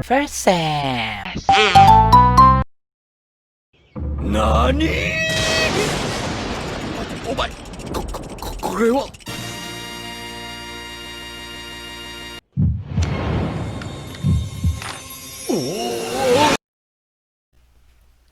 first sem. NANI?! お前、これは。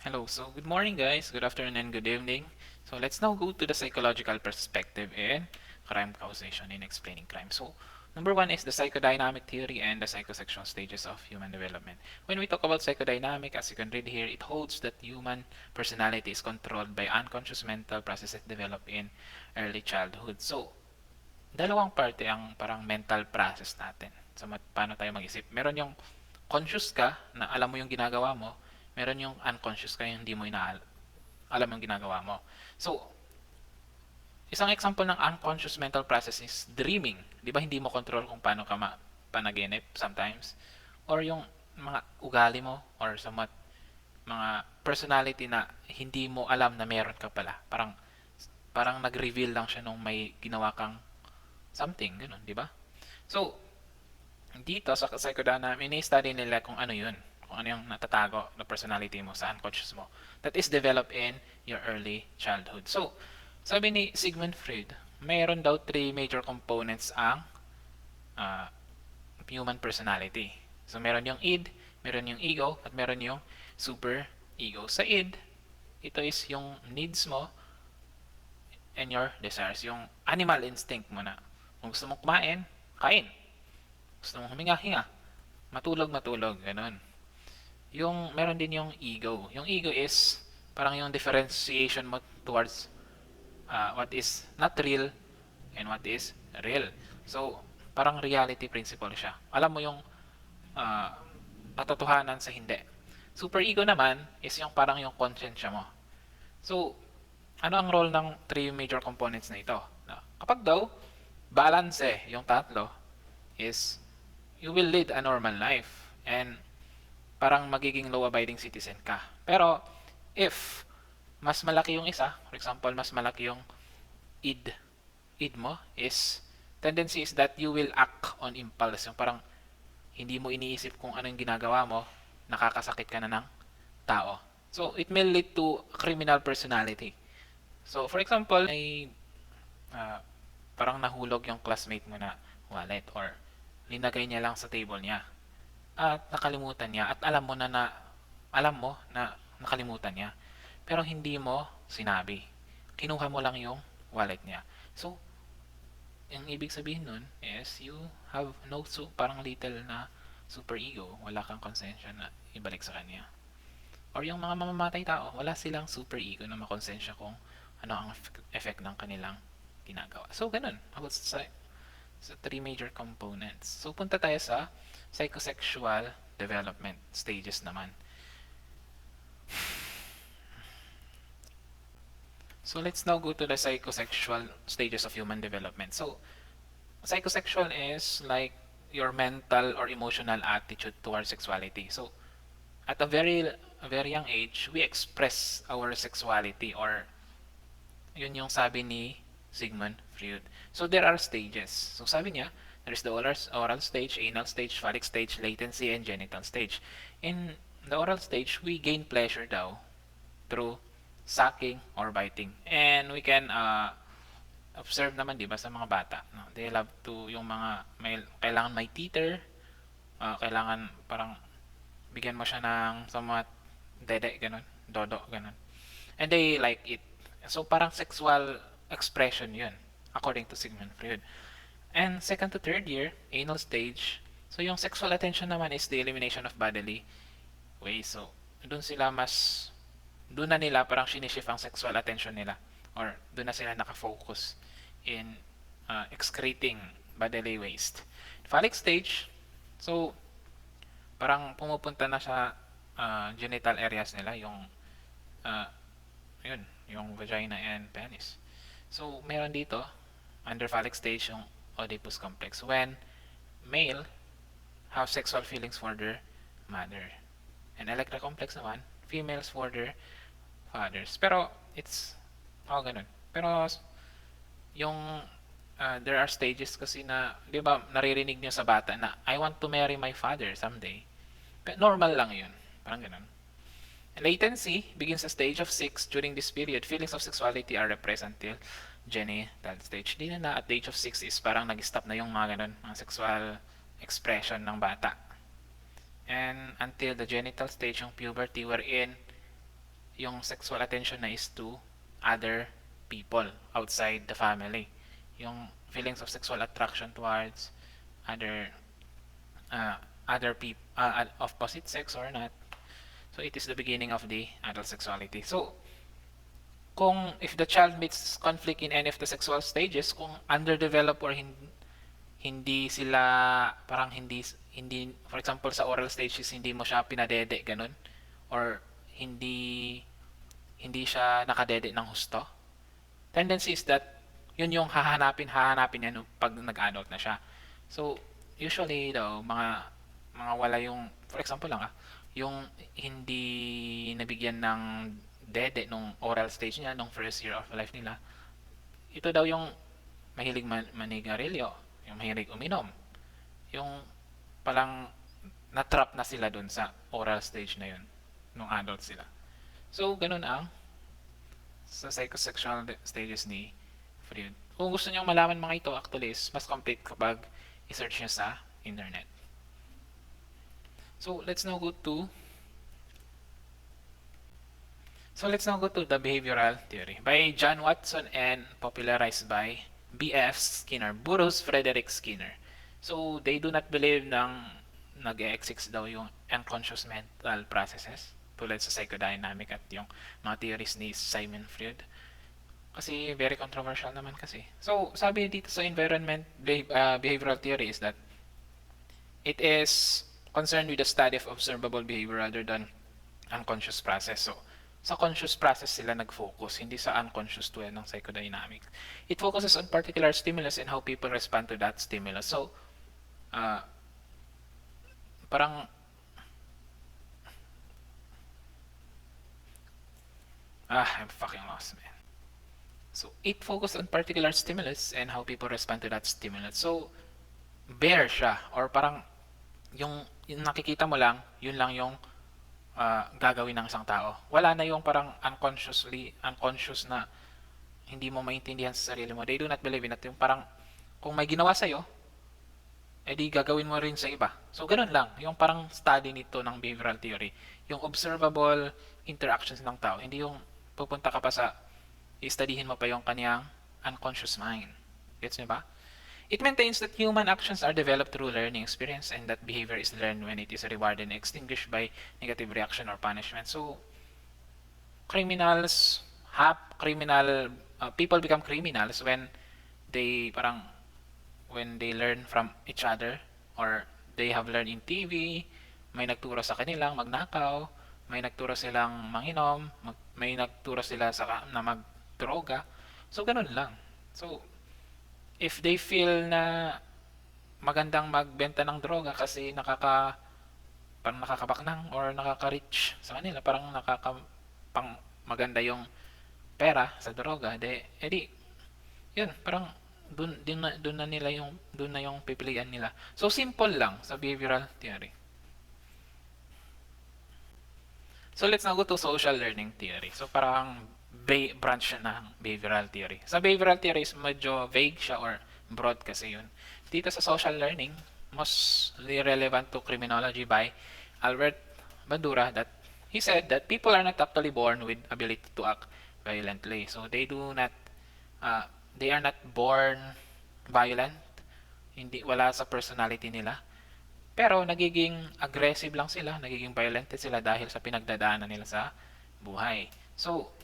Hello, so good morning guys, good afternoon and good evening. So let's now go to the psychological perspective in crime causation in explaining crime. So number one is the psychodynamic theory and the psychosexual stages of human development. When we talk about psychodynamic, as you can read here, it holds that human personality is controlled by unconscious mental processes developed in early childhood. So dalawang parte ang parang mental process natin sa paano tayo mag-isip. Meron yung conscious ka na alam mo yung ginagawa mo, meron yung unconscious ka yung hindi mo alam yung ginagawa mo. So, isang example ng unconscious mental process is dreaming. Di ba hindi mo control kung paano ka panaginip sometimes? Or yung mga ugali mo or somewhat mga personality na hindi mo alam na meron ka pala. Parang nag-reveal lang siya nung may ginawa kang something, ganun, di ba? So, dito sa psychodynamic, ini-study nila kung ano yun. Kung ano yung natatago na personality mo sa unconscious mo. That is developed in your early childhood. So, sabi ni Sigmund Freud, mayroon daw 3 major components ang human personality. So, meron yung id, meron yung ego, at meron yung super ego. Sa id, ito is yung needs mo and your desires. Yung animal instinct mo na. Kung gusto mong kumain, kain. Gusto mong huminga, hinga. Matulog, ganun. Yung meron din yung ego. Yung ego is parang yung differentiation mo towards what is not real and what is real. So, parang reality principle siya. Alam mo yung katotohanan sa hindi. Super ego naman is yung parang yung konsensya mo. So, ano ang role ng 3 major components na ito? Kapag daw, balance yung tatlo is you will lead a normal life and parang magiging law-abiding citizen ka. Pero, if mas malaki yung isa, for example, mas malaki yung id mo is, tendency is that you will act on impulse. Yung parang hindi mo iniisip kung ano yung ginagawa mo, nakakasakit ka na ng tao. So, it may lead to criminal personality. So, for example, ay parang nahulog yung classmate mo na wallet or linagay niya lang sa table niya at nakalimutan niya at alam mo na nakalimutan niya pero hindi mo sinabi, kinuha mo lang yung wallet niya. So yung ibig sabihin nun is you have no parang little na super ego, wala kang konsensya na ibalik sa kanya. Or yung mga mamamatay tao, wala silang super ego na makonsensya kung ano ang effect ng kanilang ginagawa. So ganun about sa 3 major components. So punta tayo sa psychosexual development stages naman. So let's now go to the psychosexual stages of human development. So psychosexual is like your mental or emotional attitude towards sexuality. So at a very young age, we express our sexuality or yun yung sabi ni Sigmund Freud. So there are stages. So sabi niya, there is the oral stage, anal stage, phallic stage, latency, and genital stage. In the oral stage, we gain pleasure daw through sucking or biting. And we can observe naman, di ba, sa mga bata. No? They love to, yung mga, kailangan may teeter, kailangan parang bigyan mo siya ng somewhat dede, ganun, dodo, ganun. And they like it. So parang sexual expression yun, according to Sigmund Freud. And second to third year, anal stage. So yung sexual attention naman is the elimination of bodily waste. So doon na nila parang shinishift ang sexual attention nila. Or doon na sila nakafocus in excreting bodily waste. Phallic stage, so parang pumupunta na sa genital areas nila, yung yung vagina and penis. So, meron dito, under phallic stage, yung Oedipus complex. When male have sexual feelings for their mother. And Electra complex naman, females for their fathers. Pero, it's, ganun. Pero, yung, there are stages kasi na, di ba, naririnig nyo sa bata na, I want to marry my father someday. Normal lang yun. Parang ganun. Latency begins at stage of 6. During this period, feelings of sexuality are repressed until genital stage. Di na at the age of 6 is parang nag-stop na yung mga ganun, mga sexual expression ng bata. And until the genital stage, yung puberty, wherein yung sexual attention na is to other people outside the family. Yung feelings of sexual attraction towards other other people of opposite sex or not. So it is the beginning of the adult sexuality. So kung if the child meets conflict in any of the sexual stages, kung underdeveloped or hindi sila parang hindi for example sa oral stages hindi mo siya pinadede ganun or hindi hindi siya nakadede ng husto, tendency is that yun yung hahanapin niya pag nag-adult na siya. So usually daw mga wala yung for example lang yung hindi nabigyan ng dede nung oral stage niya nung first year of life nila, ito daw yung mahilig manigarilyo, yung mahilig uminom, yung palang na-trap na sila dun sa oral stage na yun nung adult sila. So ganun ang sa psychosexual stages ni Freud. Kung gusto niyo malaman mga ito, actually is mas complete kapag i-search niyo sa internet. So let's now go to the behavioral theory by John Watson and popularized by B.F. Skinner, Burroughs Frederick Skinner. So they do not believe nag-exist daw yung unconscious mental processes tulad sa psychodynamic at yung mga theories ni Simon Freud. Kasi very controversial naman kasi. So sabi dito sa behavioral theory is that it is concerned with the study of observable behavior rather than unconscious process. So, sa conscious process sila nag-focus, hindi sa unconscious tulad ng psychodynamic. It focuses on particular stimulus and how people respond to that stimulus. So, parang I'm fucking lost, man. So, it focuses on particular stimulus and how people respond to that stimulus. So, bare siya or parang yung nakikita mo lang, yun lang yung gagawin ng isang tao. Wala na yung parang unconscious na hindi mo maintindihan sa sarili mo. They do not believe in it. Yung parang kung may ginawa sa'yo, edi gagawin mo rin sa iba. So ganun lang. Yung parang study nito ng behavioral theory. Yung observable interactions ng tao. Hindi yung pupunta ka pa sa i-studyhin mo pa yung kaniyang unconscious mind. Gets niyo ba? It maintains that human actions are developed through learning experience and that behavior is learned when it is rewarded and extinguished by negative reaction or punishment. So, people become criminals when they learn from each other or they have learned in TV, may nagturo sa kanilang magnakaw, may nagturo silang manginom, may nagturo sila na magdroga. So, ganun lang. So, if they feel na magandang magbenta ng droga kasi parang nakakabaknang or nakaka-reach sa kanila, parang pang maganda yung pera sa droga, edi yun, parang dun na yung pipilian nila. So simple lang sa behavioral theory. So let's now go to social learning theory. So parang branch siya ng behavioral theory. Sa behavioral theory is medyo vague siya or broad kasi yun. Dito sa social learning, mostly relevant to criminology by Albert Bandura, that he said that people are not actually born with ability to act violently. So they are not born violent. Wala sa personality nila. Pero nagiging aggressive lang sila, nagiging violent sila dahil sa pinagdadaanan nila sa buhay. So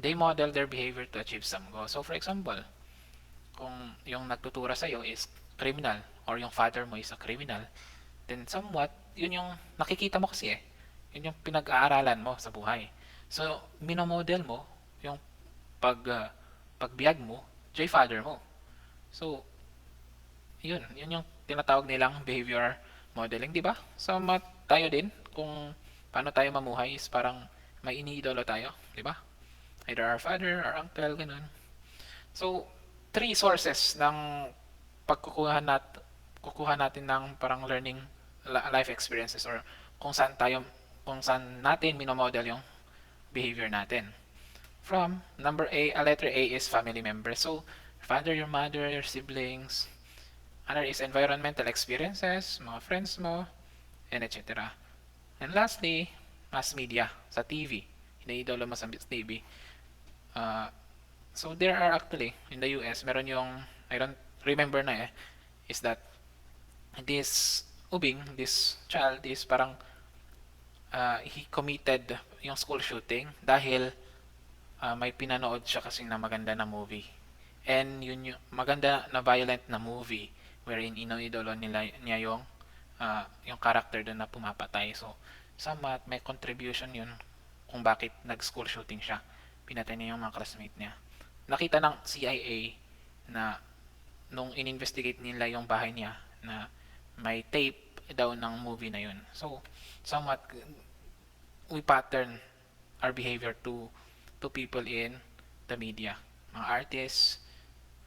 they model their behavior to achieve some goal. So for example, kung yung nagtutura sa'yo is criminal or yung father mo is a criminal, then somewhat, yun yung nakikita mo kasi yun yung pinag-aaralan mo sa buhay. So, minomodel mo yung pagbiyag mo, father mo. So, yun yung tinatawag nilang behavior modeling, di ba? So, tayo din, kung paano tayo mamuhay is parang may iniidolo tayo, di ba? Either our father or uncle, ganun. So, 3 sources ng kukuha natin ng parang learning life experiences or kung saan natin minomodel yung behavior natin. From number A letter A is family member. So, your father, your mother, your siblings. Other is environmental experiences, mga friends mo, and etc. And lastly, mass media, sa TV. Iniidolo mo sa TV. So there are actually, in the US, meron yung, I don't remember na is that this this child is parang he committed yung school shooting dahil may pinanood siya kasing na maganda na movie. And yun yung maganda na violent na movie wherein inoidolo niya yung character doon na pumapatay. So, somewhat may contribution yun kung bakit nag-school shooting siya. Pinatay niya yung mga classmate niya. Nakita ng CIA na nung in-investigate nila yung bahay niya na may tape daw ng movie na yun. So, somewhat we pattern our behavior to people in the media. Mga artists,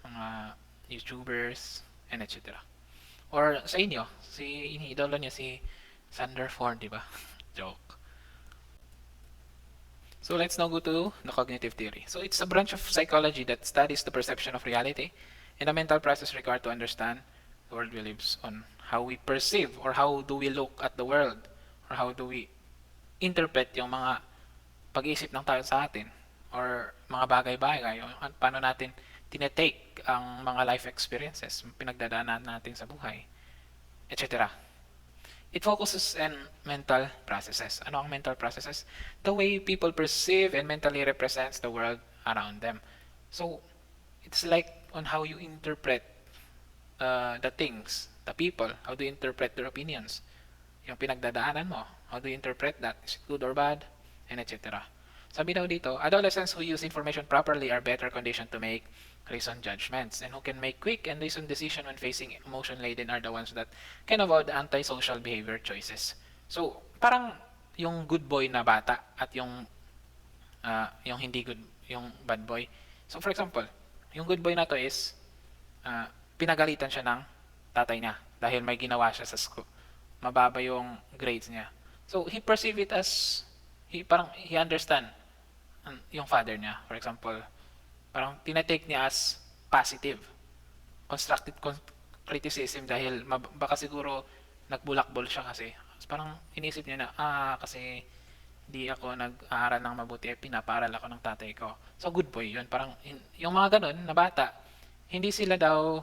mga YouTubers, and etc. Or sa inyo, iniidolo niya si Sander Ford, di ba? Joke. So let's now go to the cognitive theory. So it's a branch of psychology that studies the perception of reality and the mental process required to understand the world we live on. How we perceive or how do we look at the world or how do we interpret yung mga pag-iisip ng tao sa atin or mga bagay-bagay o paano natin tinetake ang mga life experiences, pinagdadaanan natin sa buhay, etc. It focuses on mental processes. Ano ang mental processes? The way people perceive and mentally represents the world around them. So, it's like on how you interpret the things, the people, how do you interpret their opinions, yung pinagdadaanan mo, how do you interpret that, is it good or bad, and etc. Sabi daw dito, adolescents who use information properly are better conditioned to make reasoned judgments and who can make quick and reasoned decision when facing emotion laden are the ones that can avoid antisocial behavior choices. So, parang yung good boy na bata at yung hindi good, yung bad boy. So, for example, yung good boy na to is pinagalitan siya ng tatay niya dahil may ginawa siya sa school. Mababa yung grades niya. So, he perceive it as, he understand yung father niya. For example, parang tinatake niya as positive. Constructive criticism dahil baka siguro nagbulakbol siya kasi. Parang inisip niya na, kasi di ako nag-aaral ng mabuti, pinapaaral ako ng tatay ko. So, good boy yun. Parang, yung mga ganun na bata, hindi sila daw,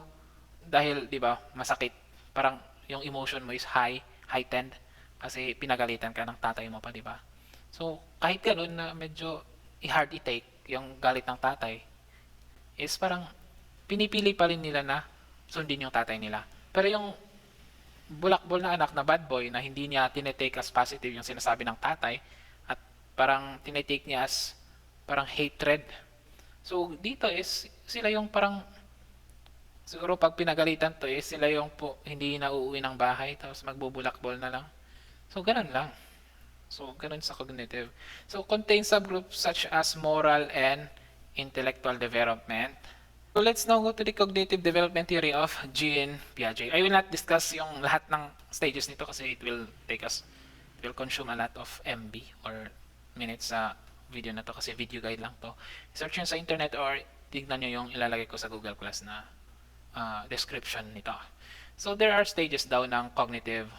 dahil, di ba, masakit. Parang, yung emotion mo is heightened, kasi pinagalitan ka ng tatay mo pa, di ba? So, kahit ganun na medyo hard i-take yung galit ng tatay, is parang, pinipili pa rin nila na sundin yung tatay nila. Pero yung bulakbol na anak na bad boy na hindi niya tinetake as positive yung sinasabi ng tatay at parang tinetake niya as parang hatred. So dito is sila yung parang siguro pag pinagalitan to is sila yung hindi na uuwi ng bahay tapos magbubulakbol na lang. So ganun lang. So ganun sa cognitive. So contains subgroups such as moral and intellectual development. So let's now go to the cognitive development theory of Jean Piaget. I will not discuss yung lahat ng stages nito kasi it will consume a lot of MB or minutes sa video na to kasi video guide lang to. Search nyo sa internet or tignan nyo yung ilalagay ko sa Google Class na description nito. So there are stages daw ng cognitive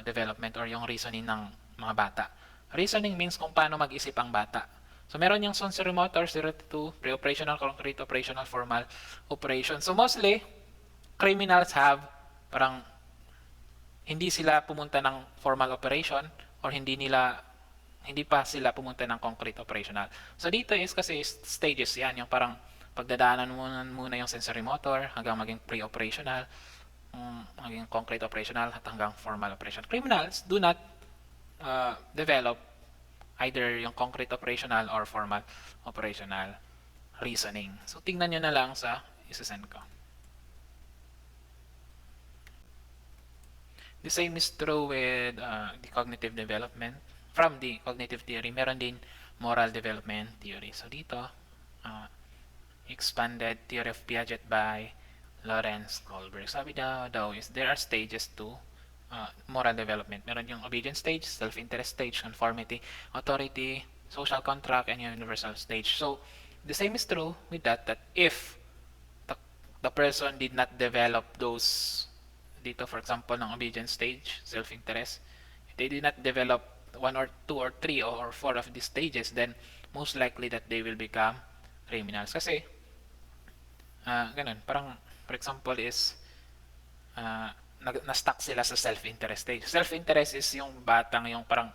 development or yung reasoning ng mga bata. Reasoning means kung paano mag-isip ang bata. So, meron yung sensorimotor, 0 to 2, pre-operational, concrete operational, formal operation. So, mostly, criminals have, parang, hindi sila pumunta ng formal operation or hindi pa sila pumunta ng concrete operational. So, dito is kasi stages yan, yung parang pagdadaanan muna yung sensorimotor hanggang maging pre-operational, maging concrete operational at hanggang formal operation. Criminals do not develop either yung concrete operational or formal operational reasoning. So, tingnan nyo na lang sa isasend ko. The same is true with the cognitive development. From the cognitive theory, meron din moral development theory. So, dito, expanded theory of Piaget by Lawrence Kohlberg. Sabi daw is there are stages to moral development. Meron yung obedience stage, self-interest stage, conformity, authority, social contract, and yung universal stage. So, the same is true with that if the, the person did not develop those dito, for example, ng obedience stage, self-interest, if they did not develop one or two or three or four of these stages, then most likely that they will become criminals. Kasi, ganun, parang, for example, is, na-stuck sila sa self-interest stage. Self-interest is yung batang, yung parang,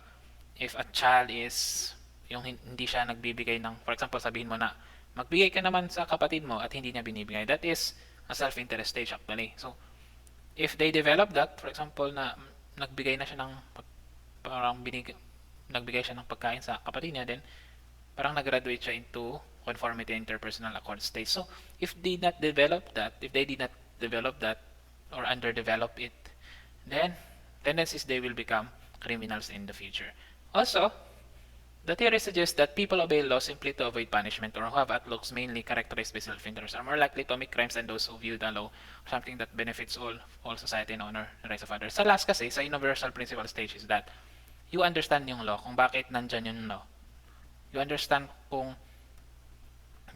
if a child is, yung hindi siya nagbibigay ng, for example, sabihin mo na, magbigay ka naman sa kapatid mo at hindi niya binibigay. That is a self-interest stage actually. So, if they develop that, for example, na nagbigay na siya ng, parang nagbigay siya ng pagkain sa kapatid niya, then, parang nag-graduate siya into conformity and interpersonal accord stage. So, if they did not develop that, or underdevelop it, then tendencies they will become criminals in the future. Also, the theory suggests that people obey laws simply to avoid punishment or who have outlooks mainly characterized by self-interest are more likely to commit crimes than those who view the law as something that benefits all society and honor the rights of others. Sa last kasi, sa universal principle stage is that you understand yung law, kung bakit nandyan yung law. You understand kung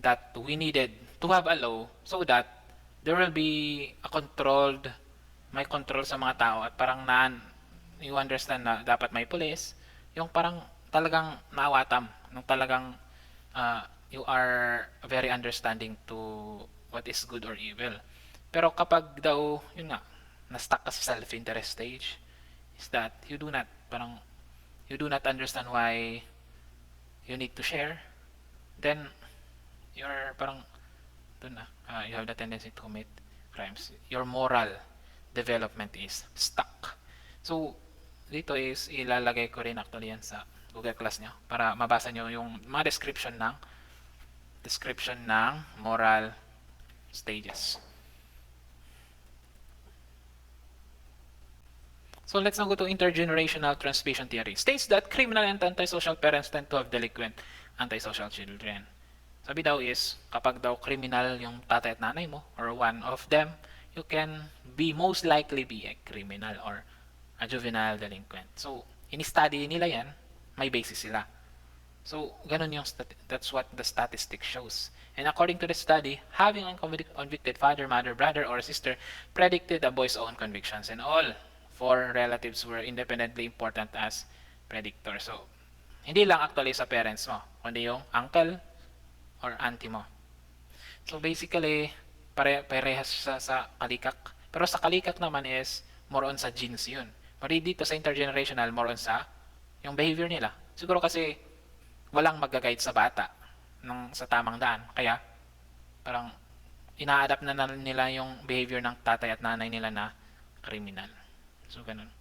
that we needed to have a law so that there will be a may control sa mga tao at parang you understand na dapat may police, yung parang talagang naawatam, nung talagang you are very understanding to what is good or evil. Pero kapag daw, yun nga, na-stuck ka sa self-interest stage, is that you do not understand why you need to share, then you're parang you have the tendency to commit crimes. Your moral development is stuck. So, dito is ilalagay ko rin actually yan sa Google Class nyo para mabasa nyo yung mga description ng moral stages. So let's now go to intergenerational transmission theory. States that criminal and antisocial parents tend to have delinquent antisocial children. Sabi daw is, kapag daw criminal yung tatay at nanay mo, or one of them, you can most likely be a criminal or a juvenile delinquent. So, in-study nila yan, may basis sila. So, ganun yung, that's what the statistic shows. And according to the study, having a convicted father, mother, brother, or sister predicted a boy's own convictions, and all four relatives were independently important as predictors. So, hindi lang actually sa parents mo, kundi yung uncle or auntie mo. So, basically, parehas sa kalikak. Pero sa kalikak naman is more on sa genes yun. Pero dito sa intergenerational, more on sa yung behavior nila. Siguro kasi walang mag-guide sa bata sa tamang daan. Kaya parang ina-adapt na nila yung behavior ng tatay at nanay nila na criminal. So, ganun.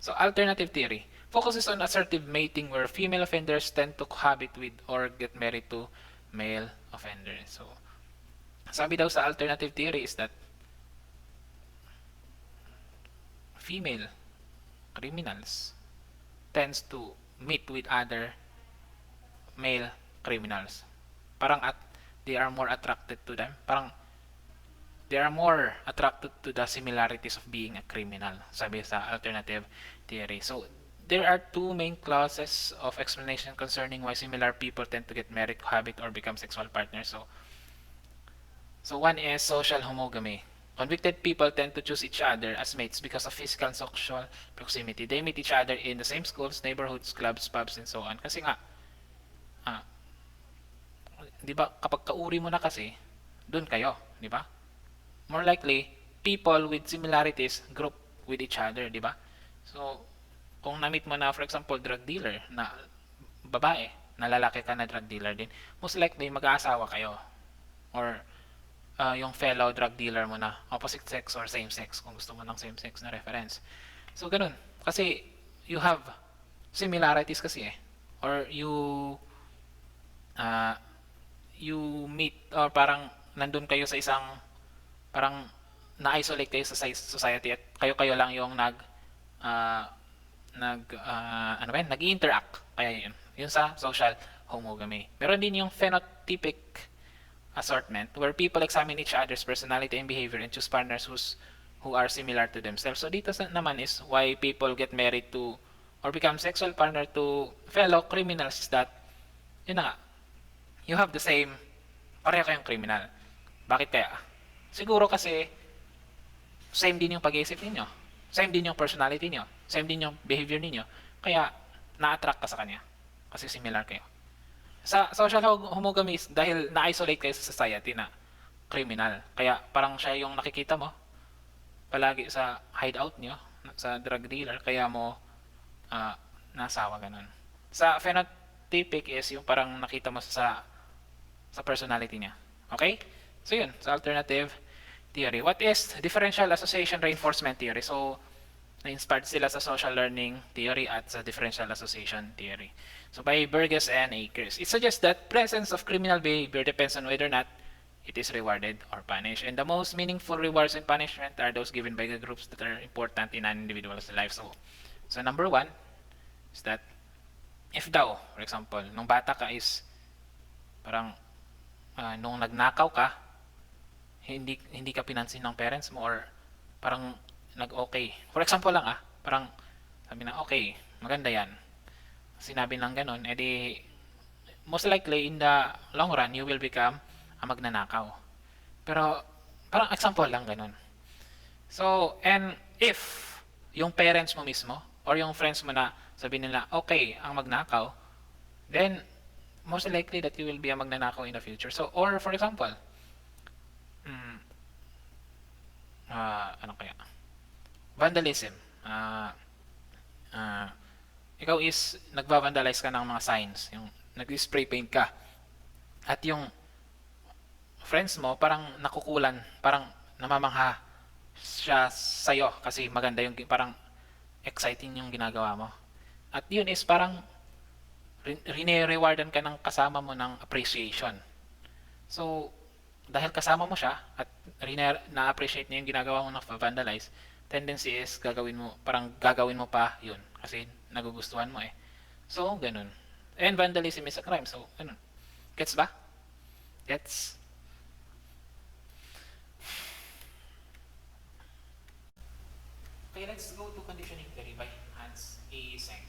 So, alternative theory focuses on assertive mating where female offenders tend to cohabit with or get married to male offenders. So, sabi daw sa alternative theory is that female criminals tends to meet with other male criminals. Parang they are more attracted to them. Parang they are more attracted to the similarities of being a criminal, sabi sa alternative theory. So, there are two main clauses of explanation concerning why similar people tend to get married, cohabit, or become sexual partners. So one is social homogamy. Convicted people tend to choose each other as mates because of physical and sexual proximity. They meet each other in the same schools, neighborhoods, clubs, pubs, and so on. Kasi nga, di ba, kapag kauri mo na kasi, dun kayo, di ba? More likely, people with similarities group with each other, di ba? So, kung na-meet mo na, for example, drug dealer na babae, na lalaki ka na drug dealer din, most likely mag-aasawa kayo. Or yung fellow drug dealer mo na opposite sex or same sex kung gusto mo ng same sex na reference. So, ganun. Kasi, you have similarities kasi or you meet or parang nandun kayo sa isang parang na-isolate kayo sa society at kayo-kayo lang yung nag-interact. Kaya yun sa social homogamy. Meron din yung phenotypic assortment where people examine each other's personality and behavior and choose partners whose who are similar to themselves. So dito naman is why people get married to or become sexual partner to fellow criminals is that, yun na nga, you have the same, pareho kayong criminal. Bakit kaya? Siguro kasi same din yung pag-iisip ninyo. Same din yung personality niyo. Same din yung behavior ninyo. Kaya na-attract ka sa kanya. Kasi similar kayo. Sa social homogamy is dahil na-isolate kayo sa society na criminal. Kaya parang siya yung nakikita mo palagi sa hideout niyo, sa drug dealer. Kaya mo nasawa ganun. Sa phenotypic is yung parang nakita mo sa personality niya. Okay? So yun, sa alternative theory. What is differential association reinforcement theory? So, na-inspired sila sa social learning theory at sa differential association theory. So, by Burgess and Akers. It suggests that presence of criminal behavior depends on whether or not it is rewarded or punished. And the most meaningful rewards and punishment are those given by the groups that are important in an individual's life. So number one is that if daw, for example, nung bata ka is parang nung nagnakaw ka, hindi ka pinansin ng parents mo or parang nag-okay. For example lang parang sabi na okay, maganda yan. Sinabi lang ganun, edi most likely in the long run you will become a magnanakaw. Pero parang example lang ganun. So, and if yung parents mo mismo or yung friends mo na sabi nila okay ang magnakaw, then most likely that you will be a magnanakaw in the future. So, or for example, ano kaya? Vandalism. Ikaw is nagva-vandalize ka ng mga signs, yung nag-spray paint ka. At yung friends mo parang nakukulan, parang namamangha siya sa'yo kasi maganda yung parang exciting yung ginagawa mo. At yun is parang rine-rewardan ka ng kasama mo ng appreciation. So, dahil kasama mo siya at na-appreciate niya yung ginagawa mo ng vandalize, tendency is parang gagawin mo pa yun kasi nagugustuhan mo eh. So, ganun. And vandalism is a crime. So, ganun. Gets ba? Gets? Okay, let's go to conditioning theory by Hans A. Seng.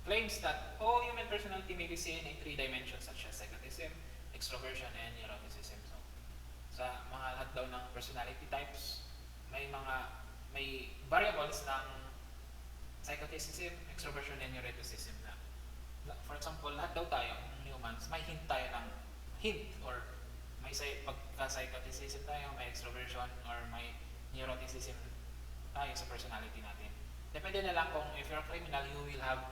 Claims that all human personality may be seen in three dimensions such as psychotism, extroversion, and neuroticism. So, sa mga lahat daw ng personality types, may variables ng psychoticism, extroversion, and neuroticism na. For example, lahat daw tayo, humans, may hint tayo ng or may pagka-psychoticism tayo, may extroversion, or may neuroticism tayo sa personality natin. Depende na lang kung if you're a criminal, you will have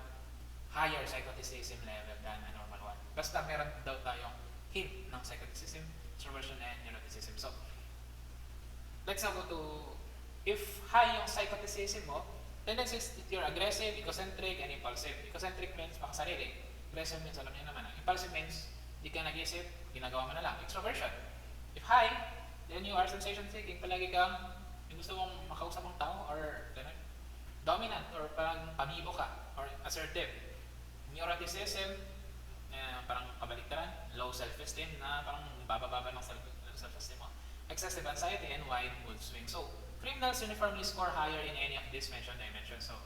higher psychoticism level than a normal one. Basta meron daw tayong hint ng psychoticism, extroversion, and neuroticism. So, let's now go to, if high yung psychoticism mo, tendencies that you're aggressive, egocentric, and impulsive. Egocentric means makasarili. Aggressive means alam niyo naman. Impulsive means di ka nag-isip, ginagawa mo na lang. Extroversion. If high, then you are sensation seeking. Palagi kang gusto mong makausap ng tao or dominant or parang pamibo ka or assertive. Neuroticism, parang kabaliktaran, low self-esteem na parang bababa ng self-esteem mo. Excessive anxiety and wide mood swing. So, criminals uniformly score higher in any of these mentioned dimensions. So,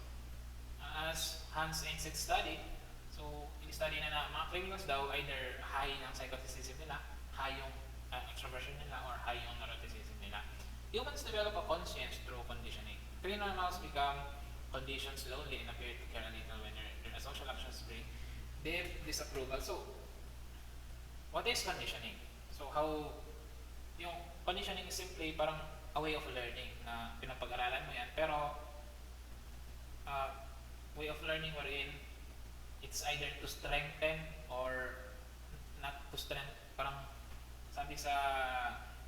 as Hans Einstein studied, so in-study na mga criminals daw either high ng psychoticism nila, high yung extroversion nila, or high yung neuroticism nila. Humans develop a conscience through conditioning. Criminals become conditioned slowly and appear to care a little when their social actions bring deep disapproval. So, what is conditioning? So, how yung conditioning is simply parang a way of learning na pinapag-aralan mo yan. Pero, way of learning wherein it's either to strengthen or not to strengthen. Parang sabi sa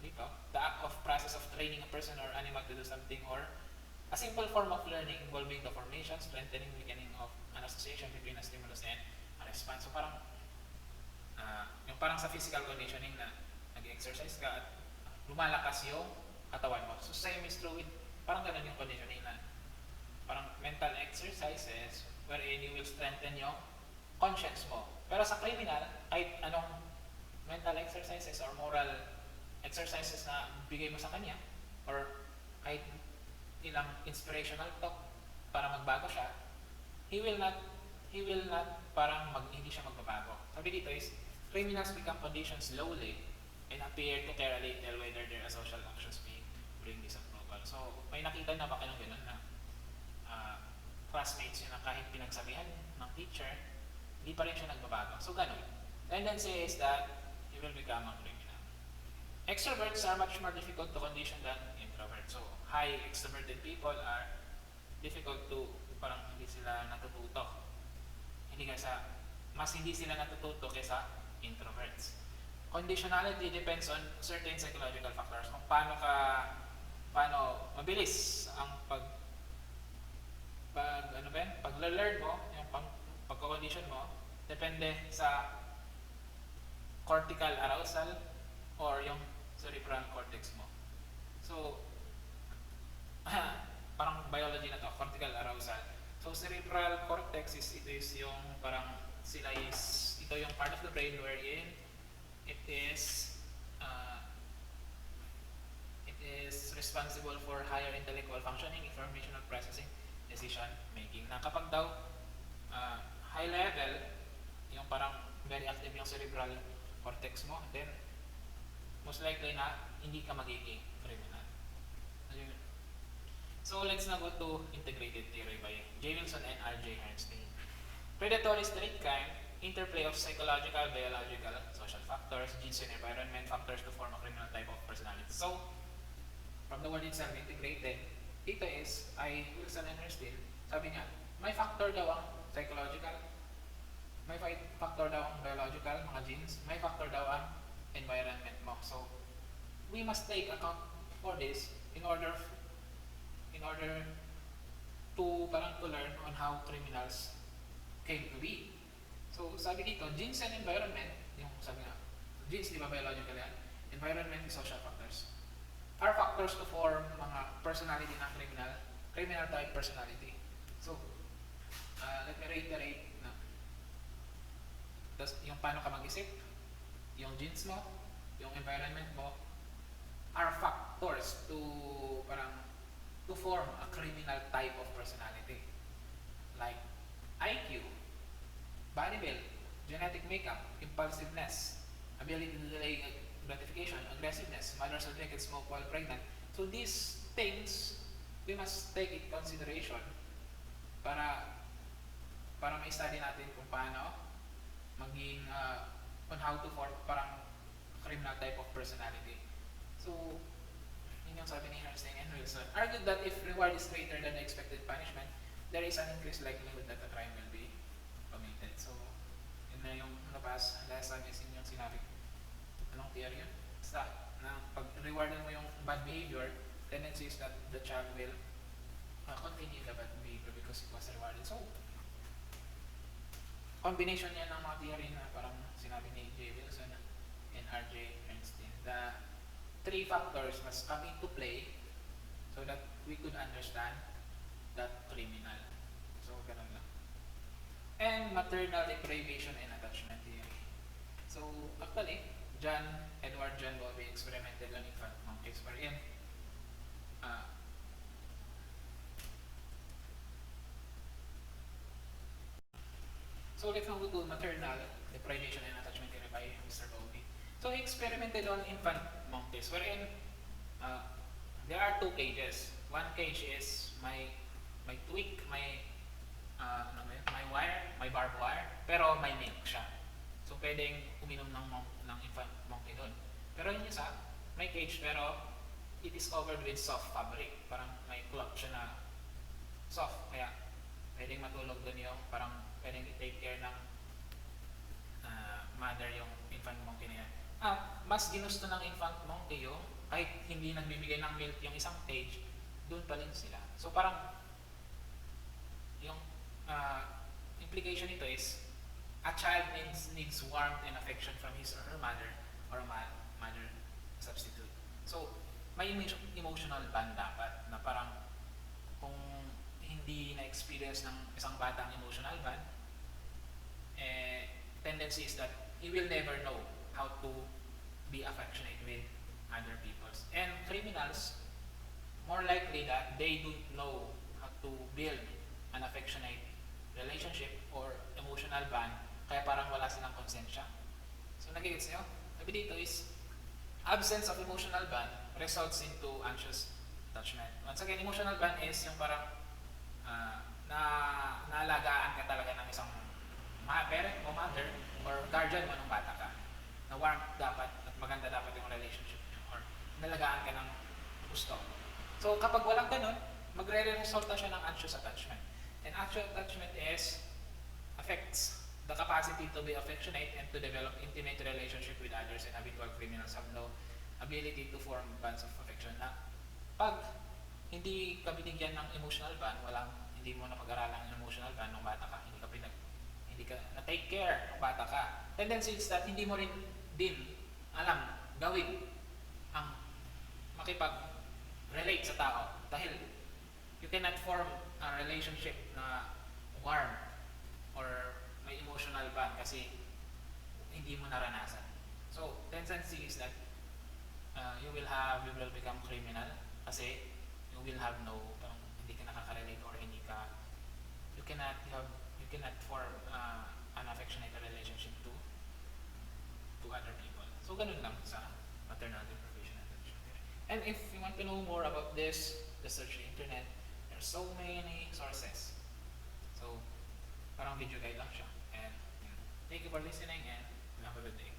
dito, the act of process of training a person or animal to do something, or a simple form of learning involving the formation, strengthening, weakening of an association between a stimulus and a response. So parang yung parang sa physical conditioning na nag-exercise ka at lumalakas yung katawan mo. So same is true with parang ganun yung conditioning na parang mental exercises wherein you will strengthen yung conscience mo. Pero sa criminal, kahit anong mental exercises or moral exercises na bigay mo sa kanya, or kahit ilang inspirational talk para magbago siya, he will not hindi siya magbabago. Sabi dito is, criminals become conditioned slowly and appear to care a little whether their social actions may bring disapproval. So, may nakita na ba kayong gano'n na classmates yun na kahit pinagsabihan ng teacher, hindi pa rin siya nagbabago. So, ganun. Tendency is that he will become a criminal. Extroverts are much more difficult to condition than introverts. So, high extroverted people are difficult to, parang hindi sila natututo. Mas hindi sila natututo kaysa introverts. Conditionality depends on certain psychological factors. Kung paano mabilis ang pag-learn mo, yung pagko-condition mo, depende sa cortical arousal or yung cerebral cortex mo. So, parang biology na to, cortical arousal. So, cerebral cortex ito yung part of the brain wherein it is responsible for higher intellectual functioning, informational processing, decision making. Na kapag daw high level, yung parang very active yung cerebral cortex mo, then most likely na hindi ka magiging criminal. So let's now go to integrated theory by J. Wilson and R.J. Bernstein. Predatory street crime, interplay of psychological, biological, social factors, genes and environment factors to form a criminal type of personality. So, from the word itself, integrated, ito is, Wilson and Bernstein, sabi niya, may factor daw ang psychological, may factor daw ang biological, mga genes, may factor daw ang environment mo. So, we must take account for this in order to learn on how criminals came to be. So, sabi dito, genes and environment, yung sabi nga, genes, di ba biological yan? Environment and social factors are factors to form mga personality ng criminal type personality. So, let me reiterate na yung paano ka mag-isip, yung genes mo, yung environment mo, are factors to form a criminal type of personality. Like IQ, body build, genetic makeup, impulsiveness, ability to delay gratification, aggressiveness, mothers who drink and smoke while pregnant. So these things, we must take in consideration para ma-study natin kung paano maging on how to form parang criminal type of personality. So, yun yung sabi ni Bernstein and Wilson. Argued that if reward is greater than the expected punishment, there is an increased likelihood that a crime will be committed. So, yun na yung nabas. Lesson is yun yung sinabi. Anong theory yun? Basta, na pag rewardan mo yung bad behavior, tendency is that the child will continue the bad behavior because it was rewarded. So, combination yan ng mga theory na parang sinabi ni J. Wilson and R.J. Bernstein. The three factors must come into play so that we could understand that criminal. So, ganun lang. And maternal deprivation and attachment theory. So, actually, Edward John Bowlby experimented on infant monkeys wherein so let's now go to maternal deprivation and attachment theory by Mr. Bowlby. So he experimented on infant monkeys wherein there are two cages. One cage is may tweak, may wire, may barbed wire, pero may milk siya. So pwedeng uminom ng infant monkey doon. Pero yung isa, may cage pero it is covered with soft fabric. Parang may cloth siya na soft, kaya pwedeng matulog doon yung parang pwedeng i-take care ng mother yung infant monkey na yan. Mas ginusto ng infant monkey yung kahit hindi nagbibigay ng milk yung isang cage, doon pa rin sila. So parang yung implication nito is a child needs warmth and affection from his or her mother or a mother substitute. So may emotional bond dapat na parang kung hindi na-experience ng isang bata ang emotional bond, tendency is that he will never know how to be affectionate with other people. And criminals, more likely that they don't know how to build an affectionate relationship or emotional bond, kaya parang wala silang konsensya. So nagigits nyo? Sabi dito is, absence of emotional bond results into anxious attachment. Once again, emotional bond is yung parang na naalagaan ka talaga ng isang parent o mother or guardian mo nung bata ka. Na warm dapat at maganda dapat yung relationship or nalagaan ka ng gusto. So kapag walang ganun, magre-resulta siya ng anxious attachment. And anxious attachment affects the capacity to be affectionate and to develop intimate relationship with others, and habitual criminals have no ability to form bonds of affection. Na pag hindi ka binigyan ng emotional bond, hindi mo na pag-aralan ng emotional bond nung bata ka, hindi ka na-take care nung bata ka. Tendency is that hindi mo rin din alam gawin ang makipag-relate sa tao dahil you cannot form a relationship na warm or may emotional bond kasi hindi mo naranasan. So, tendency is that you will become criminal kasi you will have hindi ka nakaka-relate or you cannot form an affectionate relationship to other people. So, ganun lang sa maternal deprivation and attention theory. And if you want to know more about this, just search the internet. There are so many sources. So, parang video guide lang siya. And thank you for listening and have a good day.